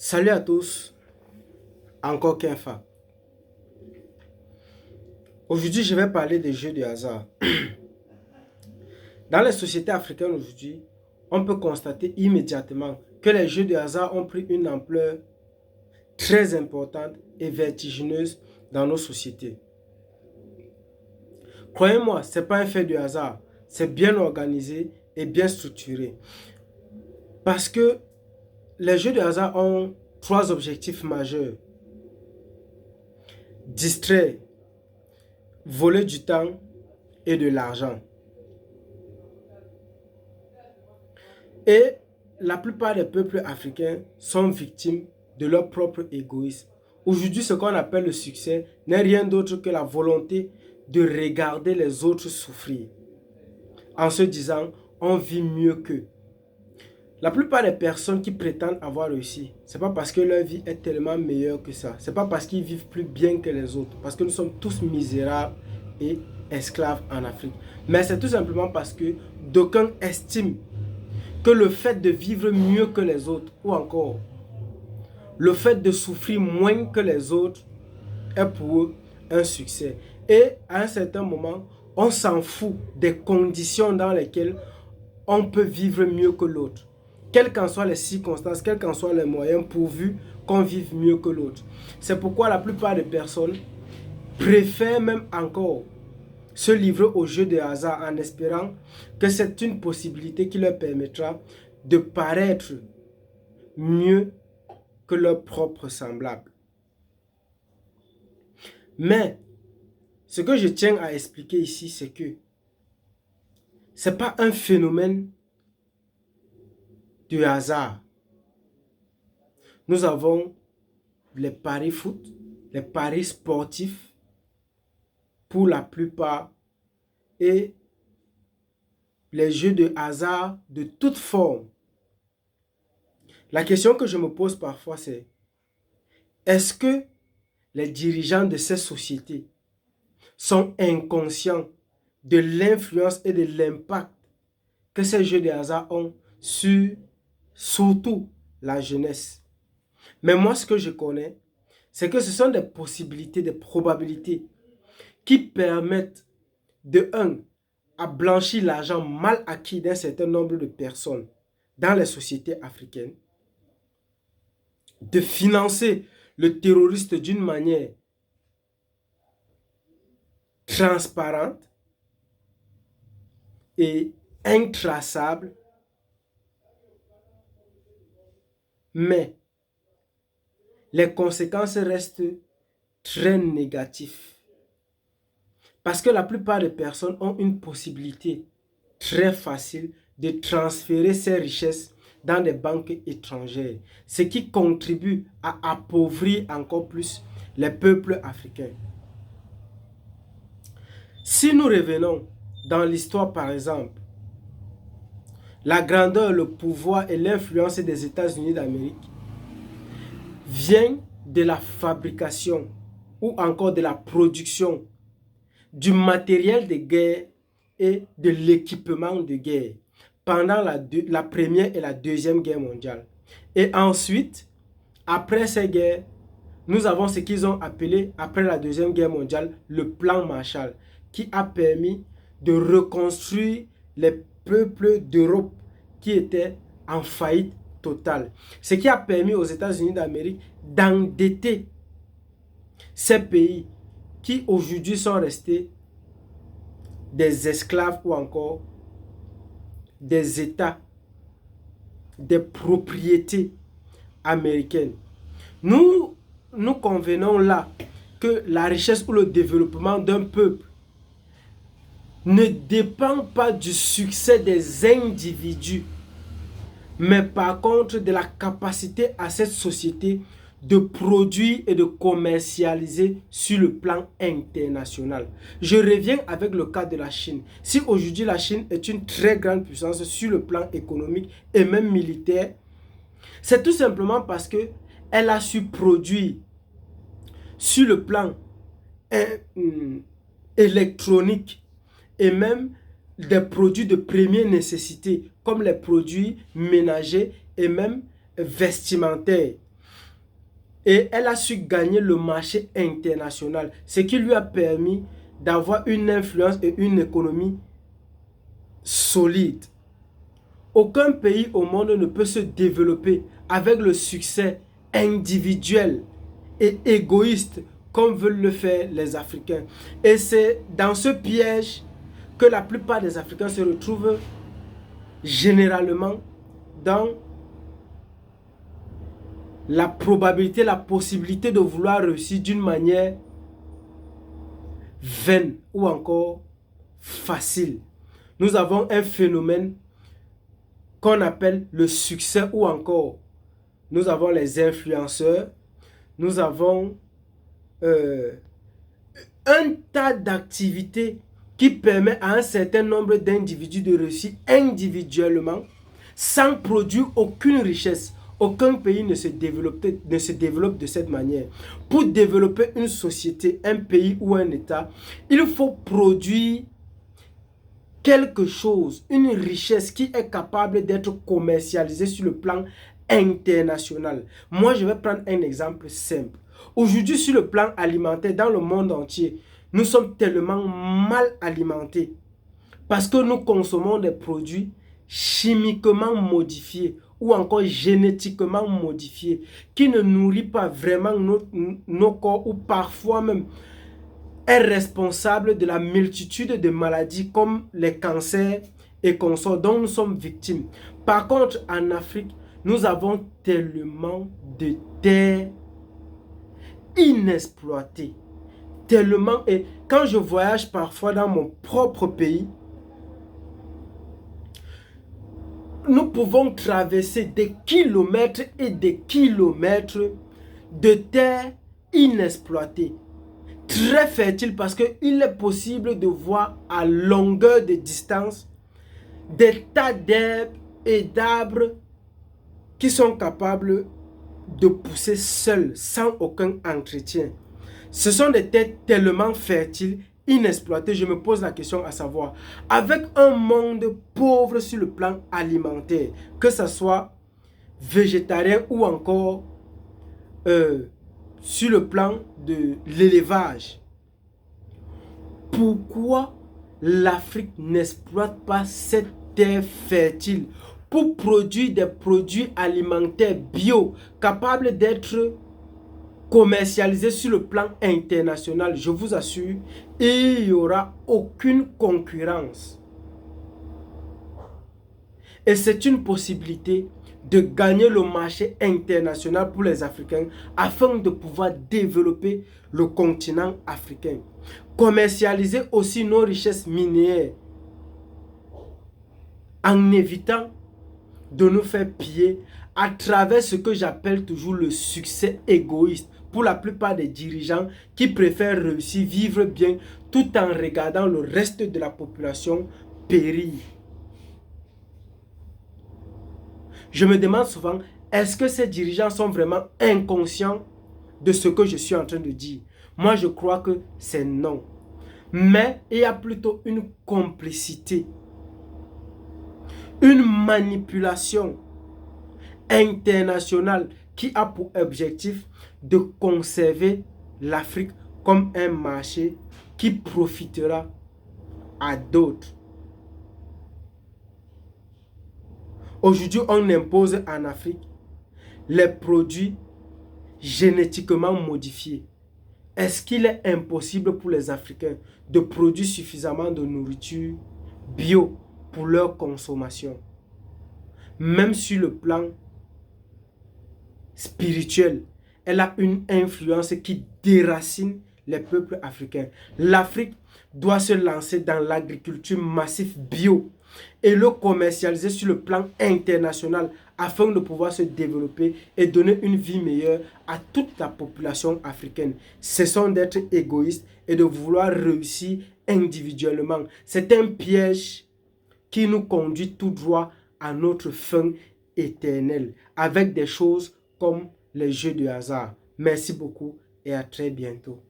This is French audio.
Salut à tous, encore Kenfa. Aujourd'hui, je vais parler des jeux de hasard. Dans les sociétés africaines aujourd'hui, on peut constater immédiatement que les jeux de hasard ont pris une ampleur très importante et vertigineuse dans nos sociétés. Croyez-moi, ce n'est pas un fait de hasard, c'est bien organisé et bien structuré. Parce que les jeux de hasard ont trois objectifs majeurs. Distraire, voler du temps et de l'argent. Et la plupart des peuples africains sont victimes de leur propre égoïsme. Aujourd'hui, ce qu'on appelle le succès n'est rien d'autre que la volonté de regarder les autres souffrir. En se disant, on vit mieux qu'eux. La plupart des personnes qui prétendent avoir réussi, ce n'est pas parce que leur vie est tellement meilleure que ça. Ce n'est pas parce qu'ils vivent plus bien que les autres. Parce que nous sommes tous misérables et esclaves en Afrique. Mais c'est tout simplement parce que d'aucuns estiment que le fait de vivre mieux que les autres, ou encore le fait de souffrir moins que les autres, est pour eux un succès. Et à un certain moment, on s'en fout des conditions dans lesquelles on peut vivre mieux que l'autre. Quelles qu'en soient les circonstances, quels qu'en soient les moyens, pourvu qu'on vive mieux que l'autre. C'est pourquoi la plupart des personnes préfèrent même encore se livrer au jeu de hasard en espérant que c'est une possibilité qui leur permettra de paraître mieux que leurs propres semblables. Mais ce que je tiens à expliquer ici, c'est que ce n'est pas un phénomène de hasard. Nous avons les paris foot, les paris sportifs pour la plupart et les jeux de hasard de toute forme. La question que je me pose parfois, c'est est-ce que les dirigeants de ces sociétés sont inconscients de l'influence et de l'impact que ces jeux de hasard ont sur surtout la jeunesse? Mais moi, ce que je connais, c'est que ce sont des possibilités, des probabilités qui permettent de à blanchir l'argent mal acquis d'un certain nombre de personnes dans les sociétés africaines, de financer le terroriste d'une manière transparente et intraçable, mais les conséquences restent très négatives. Parce que la plupart des personnes ont une possibilité très facile de transférer ces richesses dans des banques étrangères, ce qui contribue à appauvrir encore plus les peuples africains. Si nous revenons dans l'histoire, par exemple, la grandeur, le pouvoir et l'influence des États-Unis d'Amérique vient de la fabrication ou encore de la production du matériel de guerre et de l'équipement de guerre pendant la première et la deuxième guerre mondiale. Et ensuite, après ces guerres, nous avons ce qu'ils ont appelé, après la deuxième guerre mondiale, le plan Marshall, qui a permis de reconstruire les peuples d'Europe qui étaient en faillite totale. Ce qui a permis aux États-Unis d'Amérique d'endetter ces pays qui aujourd'hui sont restés des esclaves ou encore des États, des propriétés américaines. Nous convenons là que la richesse ou le développement d'un peuple ne dépend pas du succès des individus, mais par contre de la capacité à cette société de produire et de commercialiser sur le plan international. Je reviens avec le cas de la Chine. Si aujourd'hui la Chine est une très grande puissance sur le plan économique et même militaire, c'est tout simplement parce qu'elle a su produire sur le plan électronique et même des produits de première nécessité comme les produits ménagers et même vestimentaires. Et elle a su gagner le marché international, ce qui lui a permis d'avoir une influence et une économie solide. Aucun pays au monde ne peut se développer avec le succès individuel et égoïste comme veulent le faire les Africains. Et c'est dans ce piège que la plupart des Africains se retrouvent généralement dans la probabilité, la possibilité de vouloir réussir d'une manière vaine ou encore facile. Nous avons un phénomène qu'on appelle le succès ou encore nous avons les influenceurs, nous avons un tas d'activités qui permet à un certain nombre d'individus de réussir individuellement sans produire aucune richesse. Aucun pays ne se développe de cette manière. Pour développer une société, un pays ou un État, il faut produire quelque chose, une richesse qui est capable d'être commercialisée sur le plan international. Moi, je vais prendre un exemple simple. Aujourd'hui, sur le plan alimentaire, dans le monde entier, nous sommes tellement mal alimentés parce que nous consommons des produits chimiquement modifiés ou encore génétiquement modifiés qui ne nourrissent pas vraiment nos corps ou parfois même est responsable de la multitude de maladies comme les cancers et consorts dont nous sommes victimes. Par contre, en Afrique, nous avons tellement de terres inexploitées. Tellement, et quand je voyage parfois dans mon propre pays, nous pouvons traverser des kilomètres et des kilomètres de terres inexploitées. Très fertile parce qu'il est possible de voir à longueur de distance des tas d'herbes et d'arbres qui sont capables de pousser seuls, sans aucun entretien. Ce sont des terres tellement fertiles, inexploitées. Je me pose la question à savoir, avec un monde pauvre sur le plan alimentaire, que ce soit végétarien ou encore sur le plan de l'élevage, pourquoi l'Afrique n'exploite pas cette terre fertile pour produire des produits alimentaires bio capables d'être commercialisés sur le plan international? Je vous assure, il n'y aura aucune concurrence. Et c'est une possibilité de gagner le marché international pour les Africains afin de pouvoir développer le continent africain. Commercialiser aussi nos richesses minières en évitant de nous faire piller à travers ce que j'appelle toujours le succès égoïste pour la plupart des dirigeants qui préfèrent réussir, vivre bien tout en regardant le reste de la population périr. Je me demande souvent, est-ce que ces dirigeants sont vraiment inconscients de ce que je suis en train de dire? Moi, je crois que c'est non. Mais il y a plutôt une complicité, une manipulation internationale qui a pour objectif de conserver l'Afrique comme un marché qui profitera à d'autres. Aujourd'hui, on impose en Afrique les produits génétiquement modifiés. Est-ce qu'il est impossible pour les Africains de produire suffisamment de nourriture bio pour leur consommation? Même sur le plan spirituel, elle a une influence qui déracine les peuples africains. L'Afrique doit se lancer dans l'agriculture massive bio et le commercialiser sur le plan international afin de pouvoir se développer et donner une vie meilleure à toute la population africaine. Cessons d'être égoïstes et de vouloir réussir individuellement. C'est un piège qui nous conduit tout droit à notre fin éternelle avec des choses comme les jeux de hasard. Merci beaucoup et à très bientôt.